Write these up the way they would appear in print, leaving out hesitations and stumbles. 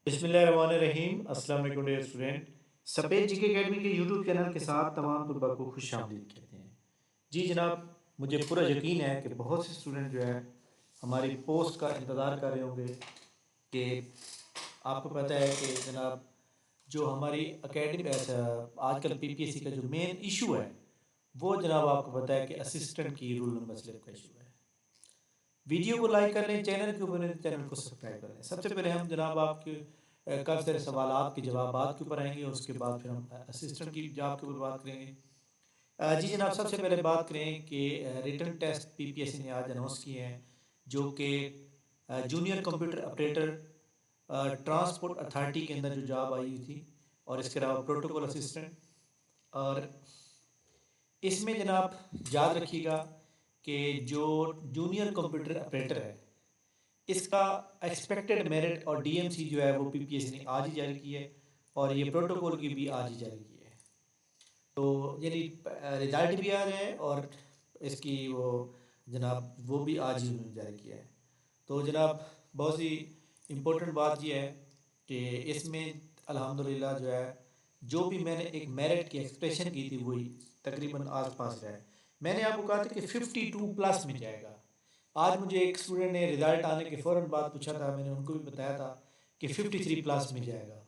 बिस्मिल्लाहिर्रहमानिर्रहीम। अस्सलाम वालेकुम डियर स्टूडेंट। सफ़ेद जीके अकेडमी के यूट्यूब चैनल के साथ तमाम तलबा को खुशामदीद कहते हैं। जी जनाब, मुझे पूरा यकीन है कि बहुत से स्टूडेंट जो है हमारी पोस्ट का इंतज़ार कर रहे होंगे कि आपको पता है कि जनाब जो हमारी अकेडमी आजकल पीपीएससी का जो मेन इशू है वो जनाब आपको पता है कि असिस्टेंट की रूल नंबर स्लिप का इशू है। वीडियो को लाइक कर लें, चैनल के ऊपर चैनल को सब्सक्राइब कर लें। सबसे पहले हम जनाब आपके काफ़ी सारे सवालात के जवाबात के ऊपर आएंगे और उसके बाद फिर हम असिस्टेंट की जॉब के ऊपर बात करेंगे। जी जनाब, सबसे पहले बात करें कि रिटन टेस्ट पीपीएससी ने आज अनाउंस किए हैं जो कि junior computer operator transport authority के अंदर जो जॉब आई हुई थी और इसके अलावा प्रोटोकॉल असिस्टेंट। और इसमें जनाब याद रखिएगा कि जो जूनियर कंप्यूटर ऑपरेटर है इसका एक्सपेक्टेड मेरिट और डीएमसी जो है वो पीपीएससी ने आज ही जारी की है और ये प्रोटोकॉल की भी आज ही जारी की है। तो यानी रिजल्ट भी आ रहे हैं और इसकी वो जनाब वो भी आज ही उन्होंने जारी किया है। तो जनाब बहुत सी इम्पोर्टेंट बात यह है कि इसमें अल्हम्दुलिल्लाह जो है जो भी मैंने एक मेरिट की एक्सप्रेशन की थी वही तकरीबन आस पास रहा है। मैंने आपको कहा था कि 52 प्लस में जाएगा। आज मुझे एक स्टूडेंट ने रिजल्ट आने के फ़ौरन बाद पूछा था, मैंने उनको भी बताया था कि 53 प्लस में जाएगा।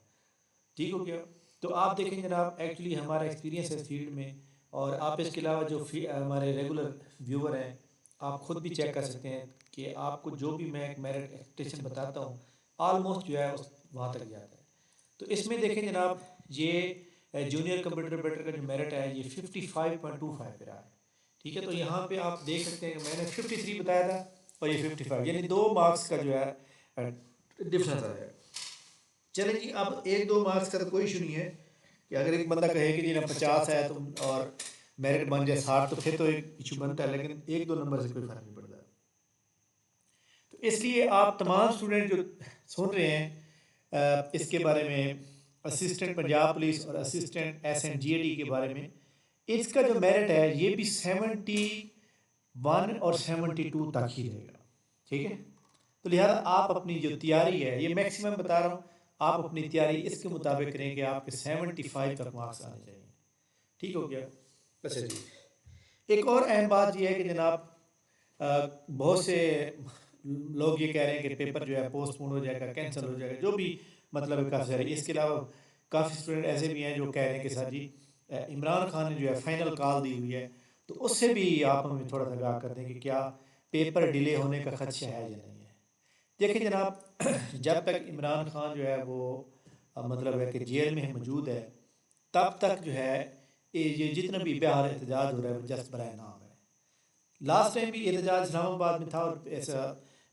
ठीक हो गया। तो आप देखें जनाब, एक्चुअली हमारा एक्सपीरियंस है फील्ड में और आप इसके अलावा जो हमारे रेगुलर व्यूवर हैं आप ख़ुद भी चेक कर सकते हैं कि आपको जो भी मैं एक मेरिट एक्सपेक्टेशन बताता हूँ ऑलमोस्ट जो है उस वहाँ तक जाता है। तो इसमें देखें जनाब, ये जूनियर कंप्यूटर ऑपरेटर का जो मेरिट है ये 55.25 पे रहा है। ठीक है, तो यहाँ पे आप देख सकते हैं कि मैंने 53 बताया था और ये 55, यानी 2 मार्क्स का जो है डिफरेंस आ जाएगा। चलें जी, अब 1-2 मार्क्स का तो कोई इशू नहीं है कि अगर एक बंदा कहे कि जी ना 50 है तो और मेरिट बन जाए 60 तो फिर तो एक इशू बनता है, लेकिन 1-2 नंबर से कोई फ़र्क नहीं पड़ता। तो इसलिए आप तमाम स्टूडेंट जो सुन रहे हैं इसके बारे में, असिस्टेंट पंजाब पुलिस और असिस्टेंट SNGAD के बारे में, इसका जो मेरिट है ये भी 71 और 72 तक ही रहेगा। ठीक है, तो लिहाजा आप अपनी जो तैयारी है, ये मैक्सिमम बता रहा हूँ, आप अपनी तैयारी इसके मुताबिक करें कि आपके 75 तक मार्क्स आने चाहिए। ठीक हो गया। अच्छा जी, एक और अहम बात यह है कि जनाब बहुत से लोग ये कह रहे हैं कि पेपर जो है पोस्टपोन हो जाएगा, कैंसिल हो जाएगा, जो भी मतलब काफ़ी सारे। इसके अलावा काफ़ी स्टूडेंट ऐसे भी हैं जो कह रहे हैं कि सर जी इमरान खान ने जो है फाइनल कॉल दी हुई है, तो उससे भी आप हमें थोड़ा सा आगाह कर दें कि क्या पेपर डिले होने का खदशा है या नहीं है। देखिए जनाब, जब तक इमरान खान जो है वो मतलब है कि जेल में मौजूद है तब तक जो है ये जितना भी बिहार एहतजाज हो रहा है वो जस्ट बराए नाम है। लास्ट टाइम भी एहतजाज इस्लामाबाद में था और ऐसा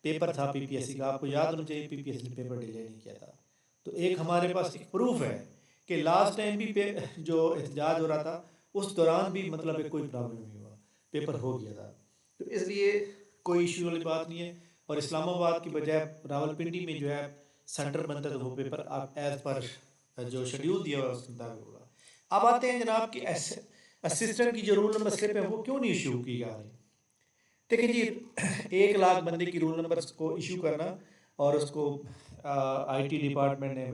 पेपर था पीपीएससी का, आपको याद होना चाहिए पीपीएससी ने पेपर डिले नहीं किया था। तो एक हमारे पास एक प्रूफ है कि लास्ट टाइम भी जो एहतजाज हो रहा था उस दौरान भी मतलब कोई प्रॉब्लम नहीं हुआ, पेपर हो गया था। तो इसलिए कोई इशू वाली बात नहीं है। और इस्लामाबाद की बजाय रावलपिंडी में जो है सेंटर बनता है तो वो पेपर आप एज पर जो शेड्यूल दिया हुआ है उसके मुताबिक होगा। अब आते हैं जनाब कि असिस्टेंट की जो रूल नंबर स्लिप है वो क्यों नहीं इशू की जा रही। देखिए जी, 1 लाख बंदे की रूल नंबर को इशू करना और उसको आईटी डिपार्टमेंट ने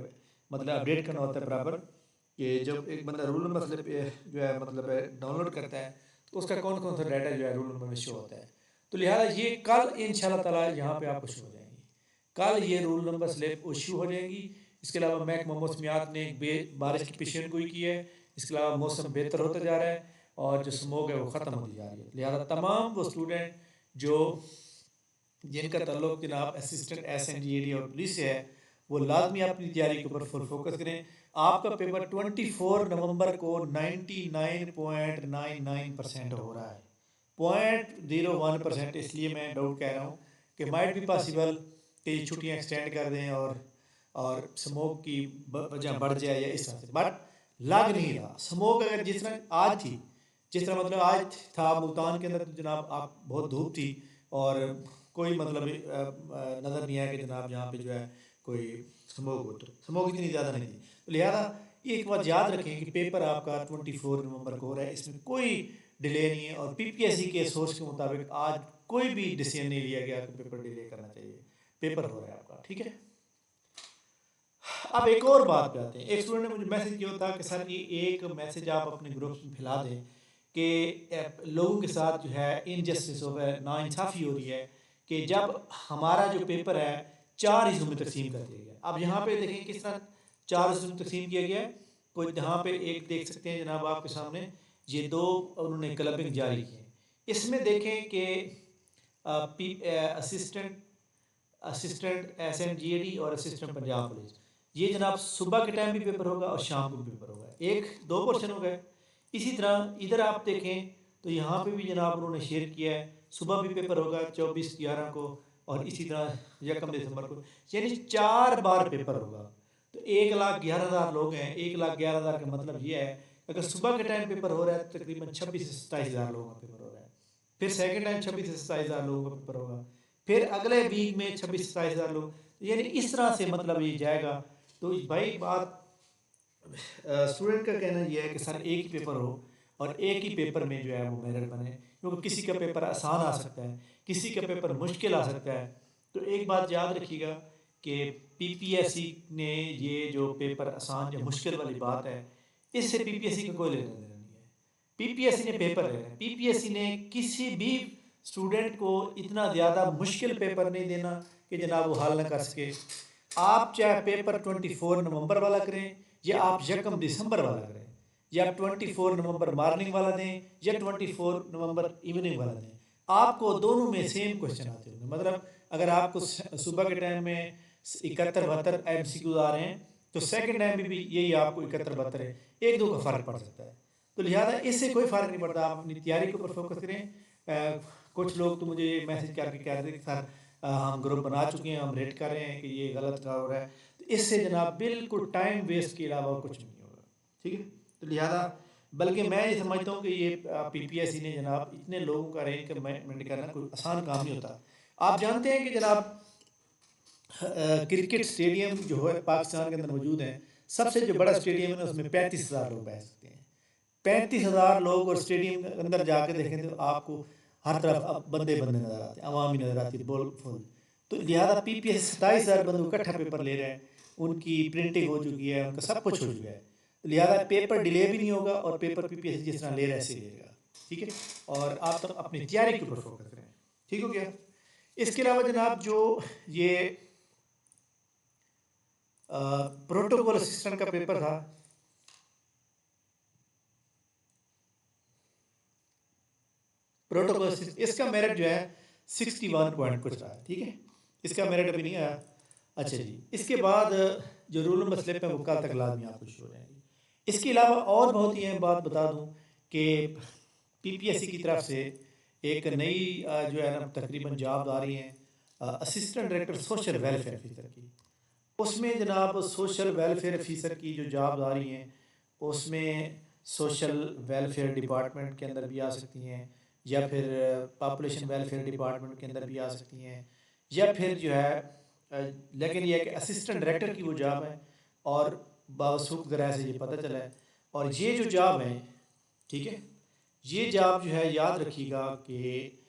मतलब अपडेट करना होता है बराबर, कि जब एक बंदा रूल नंबर स्लिप जो है मतलब डाउनलोड करता है तो उसका कौन कौन सा डाटा जो है रूल नंबर में शो होता है। तो लिहाजा ये कल इंशाल्लाह ताला यहाँ पे आपको शो हो जाएंगी, कल ये रूल नंबर स्लिप इशू हो जाएंगी। इसके अलावा महकमा मौसमियात ने बारिश की पेशन गोई की है। इसके अलावा मौसम बेहतर होता जा रहा है और जो स्मोक है वो ख़त्म होती जा रही है। लिहाजा तमाम वो स्टूडेंट जो जिनका ताल्लुक जनाब असिस्टेंट SNGAD और पुलिस से है वो लाजमी अपनी तैयारी के ऊपर फुल फोकस करें। आपका पेपर 24 नवंबर को 99.99% हो रहा है, 0.01%। इसलिए मैं डाउट कह रहा हूँ कि माइट भी पॉसिबल कि छुट्टियाँ एक्सटेंड कर दें और स्मोक की वजह बढ़ जाए या इस तरह से, बट लग नहीं रहा। स्मोक अगर जिस तरह आज थी, जिस तरह मतलब आज था मुल्तान के अंदर, तो जनाब आप बहुत धूप थी और कोई मतलब नज़र नहीं आया कि जनाब यहाँ पे जो है कोई स्मोक हो, तो स्मोक इतनी ज़्यादा नहीं थी। तो लिहाजा ये एक बात याद रखें कि पेपर आपका 24 नवंबर को हो रहा है, इसमें कोई डिले नहीं है और पीपीएससी के सोर्स के मुताबिक आज कोई भी डिसीजन नहीं लिया गया कि पेपर डिले करना चाहिए। पेपर हो रहा है आपका, ठीक है। अब एक और बात पे आते हैं। एक स्टूडेंट ने मुझे मैसेज किया था कि सर ये एक मैसेज आप अपने ग्रुप में फैला दें कि लोगों के साथ जो है इनजस्टिस हो रहा है, नाइंसाफ़ी हो रही है कि जब हमारा जो पेपर है 4 हिस्सों में तकसीम कर दिया गया। अब यहाँ पे देखें किस तरह 4 हिस्सों में तकसीम किया गया है। कोई यहाँ पे एक देख सकते हैं जनाब आपके सामने, ये 2 उन्होंने क्लबिंग जारी की है। इसमें देखें कि असिस्टेंट असिस्टेंट SNGAD और असिस्टेंट पंजाब पुलिस, ये जनाब सुबह के टाइम भी पेपर होगा और शाम को भी पेपर होगा। एक 2 पोर्शन हो गए। इसी तरह इधर आप देखें तो यहाँ पे भी जनाब उन्होंने शेयर किया है, सुबह भी पेपर होगा 24/11 को और इसी तरह 1 दिसंबर को, यानी 4 बार पेपर होगा। तो 1,11,000 लोग हैं। 1,11,000 का मतलब ये है अगर सुबह के टाइम पेपर हो रहा है तकरीबन 26 से 27 हज़ार लोगों का पेपर हो रहा है। फिर सेकेंड टाइम 26 से 27 हज़ार लोगों का पेपर होगा। फिर अगले वीक में 26 से 27 हज़ार लोग, यानी इस तरह से मतलब ये जाएगा। तो भाई बात स्टूडेंट का कहना यह है कि सर एक ही पेपर हो और एक ही पेपर में जो है वो मेरिट बने, क्योंकि किसी का पेपर आसान आ सकता है, किसी का पेपर मुश्किल आ सकता है। तो एक बात याद रखिएगा कि PPSC ने ये जो पेपर आसान या मुश्किल वाली बात है, इससे PPSC का कोई लेना देना नहीं है। PPSC ने पेपर लेना है। PPSC ने किसी भी स्टूडेंट को इतना ज़्यादा मुश्किल पेपर नहीं देना कि जनाब वो हल ना कर सके। आप चाहे पेपर 24 नवंबर वाला करें या आप 1 दिसंबर वाला करें, या आप 24 नवंबर मॉर्निंग वाला दें या 24 नवंबर इवनिंग वाला दें, आपको दोनों में सेम क्वेश्चन आते होंगे। मतलब अगर आपको सुबह के टाइम में 71-72 MCQ आ रहे हैं तो सेकंड टाइम में भी यही आपको 71-72 है, 1-2 का फ़र्क पड़ सकता है। तो लिहाजा इससे कोई फ़र्क नहीं पड़ता, आप अपनी तैयारी के ऊपर फोकस करें। कुछ लोग तो मुझे मैसेज करके कह रहे थे कि सर हम ग्रुप बना चुके हैं, हम रेट कर रहे हैं कि ये गलत हो रहा है। तो इससे जनाब बिल्कुल टाइम वेस्ट के अलावा कुछ नहीं होगा, ठीक है। तो लिहाजा बल्कि मैं ये समझता हूँ कि ये PPSC ने जनाब इतने लोगों का अरेंजमेंट करना कोई आसान काम नहीं होता। आप जानते हैं कि जनाब क्रिकेट स्टेडियम जो है पाकिस्तान के अंदर मौजूद है, सबसे जो बड़ा स्टेडियम है ना उसमें 35,000 लोग बैठ सकते हैं। 35,000 लोग, और स्टेडियम के अंदर जाके देखें तो आपको हर तरफ अब बंदे बंदे नजर आते हैं, आवाम ही नजर आती है बोल फुल। तो लिहाजा PPSC 27,000 बंदे इकट्ठा पेपर ले रहे हैं, उनकी प्रिंटिंग हो चुकी है, उनका सब कुछ हो चुका है। तो लिहाजा पेपर डिले भी नहीं होगा और पेपर PPSC जिस तरह ले रहा है ऐसे लेगा, ठीक है। और आप तो अपनी तैयारी के ऊपर फोकस करें, ठीक हो गया। इसके अलावा जनाब जो ये प्रोटोकॉल असिस्टेंट का पेपर था, प्रोटोकॉल इसका मेरिट जो है 61 पॉइंट कुछ रहा है, ठीक है। इसका मेरिट अभी नहीं आया। अच्छा जी, इसके बाद जो रूल नंबर स्लिप है वो कल तक लाजमी आपको शुरू हो जाएंगी। इसके अलावा और बहुत ही अहम बात बता दूं कि PPSC की तरफ से एक नई जो है ना तकरीबन जॉब आ रही है assistant director social welfare officer की। उसमें जनाब सोशल वेलफेयर ऑफिसर की जो जॉब आ रही हैं उसमें सोशल वेलफेयर डिपार्टमेंट के अंदर भी आ सकती हैं, या फिर पॉपुलेशन वेलफेयर डिपार्टमेंट के अंदर भी आ सकती हैं, या फिर जो है लेकिन यह कि असिस्टेंट डायरेक्टर की वो जॉब है और बावसूख ज़रा से ये पता चला है। और ये जो जॉब है, ठीक है, ये जॉब जो है याद रखिएगा कि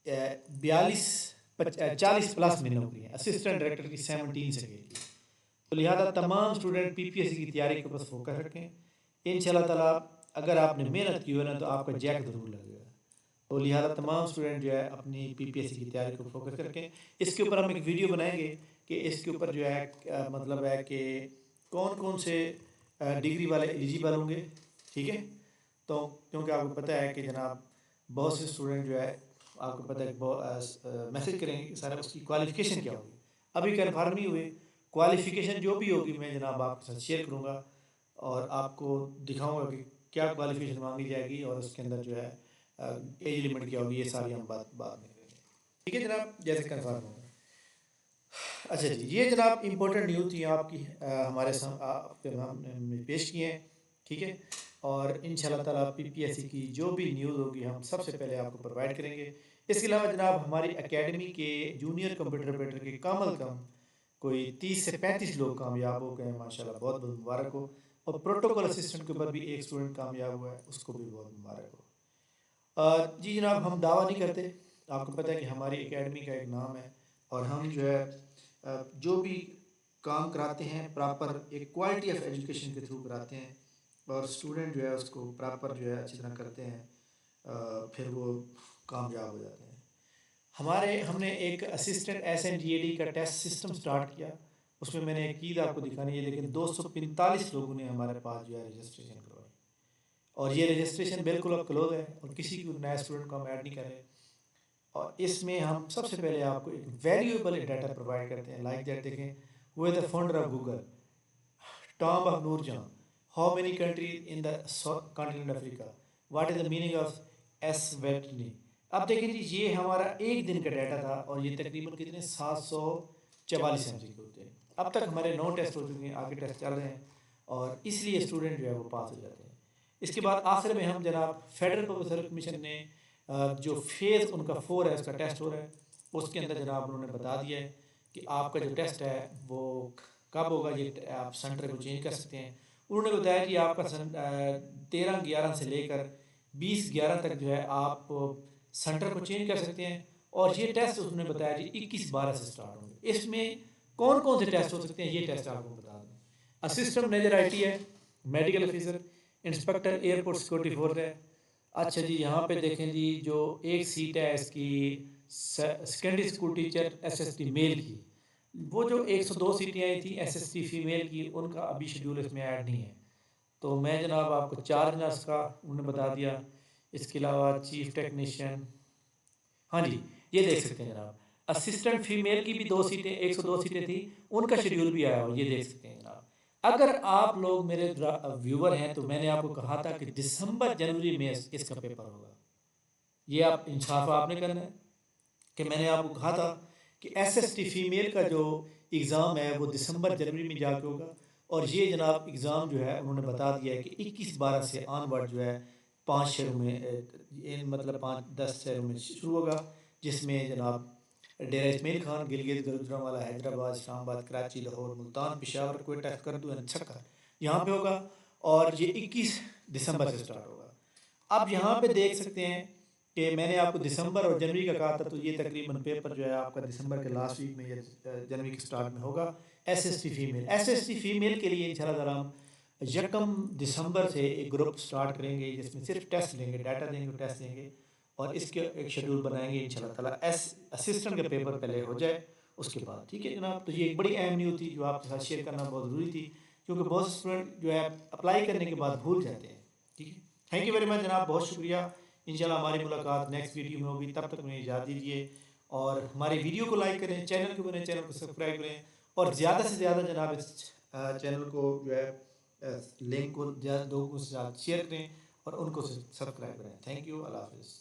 40+ में नौकरी है, असिस्टेंट डायरेक्टर की 17 से की। तो लिहाजा तमाम स्टूडेंट PPSC की तैयारी के ऊपर फोकस रखें। इंशाल्लाह ताला अगर आपने मेहनत की हो ना तो आपका जैक ज़रूर लगेगा। तो लिहाजा तमाम स्टूडेंट जो है अपनी PPSC की तैयारी को फोकस रखें। इसके ऊपर हम एक वीडियो बनाएंगे कि इसके ऊपर जो है मतलब है कि कौन कौन से डिग्री वाले एलिजिबल होंगे, ठीक है। तो क्योंकि आपको पता है कि जनाब बहुत से स्टूडेंट जो है आपको पता है मैसेज करेंगे कि सर उसकी क्वालिफ़िकेशन क्या होगी, अभी कन्फर्म नहीं हुए। क्वालिफ़िकेशन जो भी होगी मैं जनाब आपके साथ शेयर करूँगा और आपको दिखाऊंगा कि क्या क्वालिफ़िकेशन मांगी जाएगी और उसके अंदर जो है एज लिमिट क्या होगी, ये सारी हम बात बाद में करेंगे, ठीक है जनाब, जैसे कन्फर्म होगा। अच्छा जी, ये जनाब इम्पोर्टेंट न्यूज़ थी आपकी हमारे आपके हमने पेश किए हैं, ठीक है। और इंशाल्लाह ताला PPSC की जो भी न्यूज़ होगी हम सबसे पहले आपको प्रोवाइड करेंगे। इसके अलावा जनाब हमारी एकेडमी के जूनियर कंप्यूटर ऑपरेटर के कम अज़ कम कोई 30 से 35 लोग कामयाब हो गए, माशाल्लाह, बहुत बहुत मुबारक हो। और प्रोटोकॉल असिस्टेंट के ऊपर भी एक स्टूडेंट कामयाब हुआ है, उसको भी बहुत मुबारक हो। जी जनाब, हम दावा नहीं करते, आपको पता है कि हमारी एकेडमी का एक नाम है और हम जो है जो भी काम कराते हैं, प्रॉपर एक क्वालिटी ऑफ एजुकेशन के थ्रू कराते हैं और स्टूडेंट जो है उसको प्रॉपर जो है अच्छी तरह करते हैं, फिर वो कामयाब हो जाते हैं। हमने एक असिस्टेंट SNDAD का टेस्ट सिस्टम स्टार्ट किया। उसमें मैंने एक चीज़ आपको दिखानी है, लेकिन 245 लोगों ने हमारे पास जो है रजिस्ट्रेशन करवाई और ये रजिस्ट्रेशन बिल्कुल अब क्लोज है और किसी भी नया स्टूडेंट को हम ऐड नहीं कर रहे। और इसमें हम सबसे पहले आपको एक वैल्यूएबल डाटा प्रोवाइड करते हैं, लाइक दैट देखें, who is the founder of Google, tomb of Nurjahan, how many countries in the continent Africa, what is the meaning of Eswatini. अब देखें जी, ये हमारा एक दिन का डाटा था और ये तकरीबन कितने 744 MB के होते हैं। अब तक हमारे 9 टेस्ट हो चुके हैं, आगे टेस्ट चल रहे हैं और इसलिए स्टूडेंट जो है वो पास हो जाते हैं। इसके बाद आखिर में हम जनाब फेडरल पब्लिक सर्विस कमीशन ने जो फेज़ उनका 4 है उसका टेस्ट हो रहा है, उसके अंदर जनाब उन्होंने बता दिया है कि आपका जो टेस्ट है वो कब होगा, ये आप सेंटर को चेंज कर सकते हैं। उन्होंने बताया कि आपका 13/11 से लेकर 20/11 तक जो है आप सेंटर को चेंज कर सकते हैं और ये टेस्ट उन्होंने बताया जी 21/12 से स्टार्ट होंगे। इसमें कौन कौन से टेस्ट हो सकते हैं ये टेस्ट आपको बता दें। असिस्टेंट मैनेजर IT है, medical officer, inspector airport security force है। अच्छा जी, यहाँ पे देखें जी, जो एक सीट है इसकी secondary school teacher SST male की, वो जो 102 सीटें आई थी SST फीमेल की, उनका अभी शेड्यूल इसमें ऐड नहीं है। तो मैं जनाब आपको 4 नर्स का उन्होंने बता दिया। इसके अलावा चीफ टेक्नीशियन, हाँ जी, ये देख सकते हैं जनाब, असिस्टेंट फीमेल की भी 2 सीटें 102 सीटें थी, उनका शेड्यूल भी आया हुआ, ये देख सकते हैं जनाब। अगर आप लोग मेरे व्यूवर हैं तो मैंने आपको कहा था कि दिसंबर जनवरी में इसका पेपर होगा। ये आप इंसाफ आपने करना है कि मैंने आपको कहा था कि SST फीमेल का जो एग्ज़ाम है वो दिसंबर जनवरी में जाके होगा और ये जनाब एग्ज़ाम जो है उन्होंने बता दिया है कि 21/12 से ऑनवर्ड जो है 5 शहरों में, मतलब 5-10 शहरों में शुरू होगा, जिसमें जनाब डेरा इस्माइल खान, गिलगित, गुरुग्राम, हैदराबाद, इस्लामाबाद, कराची, लाहौर, मुल्तान, पेशावर, क्वेटा, करदू एंड छक्का यहाँ पे होगा और ये 21 दिसंबर से स्टार्ट होगा। अब यहाँ पे देख सकते हैं कि मैंने आपको दिसंबर और जनवरी का कहा था, तो ये तकरीबन पेपर जो है आपका दिसंबर के लास्ट वीक में या जनवरी के स्टार्ट में होगा। SST फीमेल के लिए इंशाल्लाह हम 1 दिसंबर से एक ग्रुप स्टार्ट करेंगे जिसमें सिर्फ टेस्ट लेंगे, डाटा देंगे, टेस्ट देंगे और इसके एक शेड्यूल बनाएंगे इंशाल्लाह ताला। असिस्टेंट का पेपर पहले हो जाए उसके बाद, ठीक है जनाब। तो ये एक बड़ी अहम न्यूज़ थी जो आपके साथ शेयर करना बहुत ज़रूरी थी, क्योंकि बहुत स्टूडेंट जो है अप्लाई करने के बाद भूल जाते हैं। ठीक है, थैंक यू वेरी मच जनाब, बहुत शुक्रिया। इंशाल्लाह हमारी मुलाकात नेक्स्ट वीडियो में होगी, तब तक मुझे इजाज़त दीजिए और हमारे वीडियो को लाइक करें, चैनल को बने, चैनल को सब्सक्राइब करें और ज़्यादा से ज़्यादा जनाब इस चैनल को जो है लिंक को ज़्यादा लोगों के साथ शेयर करें और उनको सब्सक्राइब करें। थैंक यू, अल्लाह हाफिज़।